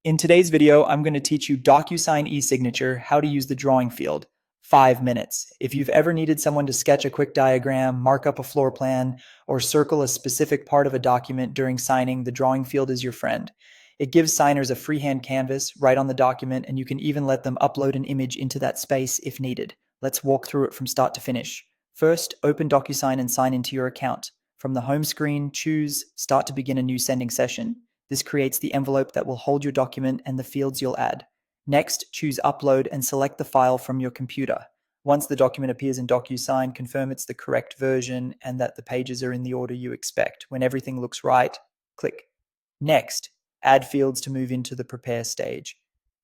In today's video, I'm going to teach you Docusign eSignature, how to use the drawing field. 5 minutes. If you've ever needed someone to sketch a quick diagram, mark up a floor plan, or circle a specific part of a document during signing, the drawing field is your friend. It gives signers a freehand canvas right on the document, and you can even let them upload an image into that space if needed. Let's walk through it from start to finish. First, open Docusign and sign into your account. From the home screen, choose Start to begin a new sending session. This creates the envelope that will hold your document and the fields you'll add. Next, choose Upload and select the file from your computer. Once the document appears in Docusign, confirm it's the correct version and that the pages are in the order you expect. When everything looks right, click. Next, add fields to move into the Prepare stage.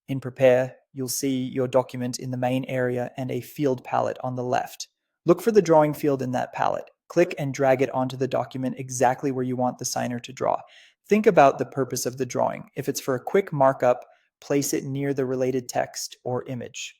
In Prepare, you'll see your document in the main area and a field palette on the left. Look for the drawing field in that palette. Click and drag it onto the document exactly where you want the signer to draw. Think about the purpose of the drawing. If it's for a quick markup, place it near the related text or image.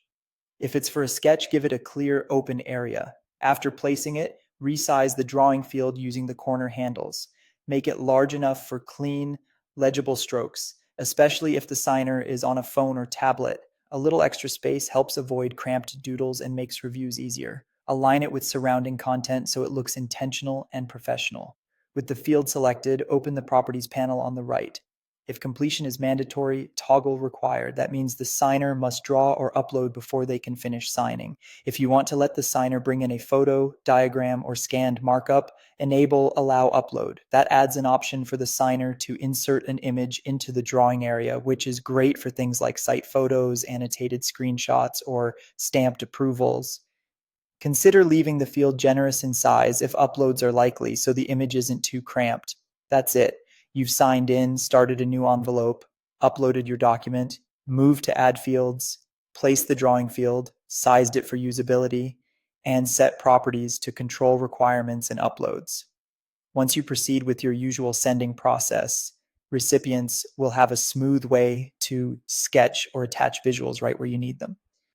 If it's for a sketch, give it a clear open area. After placing it, resize the drawing field using the corner handles. Make it large enough for clean, legible strokes, especially if the signer is on a phone or tablet. A little extra space helps avoid cramped doodles and makes reviews easier. Align it with surrounding content so it looks intentional and professional. With the field selected, open the Properties panel on the right. If completion is mandatory, toggle required. That means the signer must draw or upload before they can finish signing. If you want to let the signer bring in a photo, diagram, or scanned markup, enable Allow Upload. That adds an option for the signer to insert an image into the drawing area, which is great for things like site photos, annotated screenshots, or stamped approvals. Consider leaving the field generous in size if uploads are likely so the image isn't too cramped. That's it. You've signed in, started a new envelope, uploaded your document, moved to add fields, placed the drawing field, sized it for usability, and set properties to control requirements and uploads. Once you proceed with your usual sending process, recipients will have a smooth way to sketch or attach visuals right where you need them.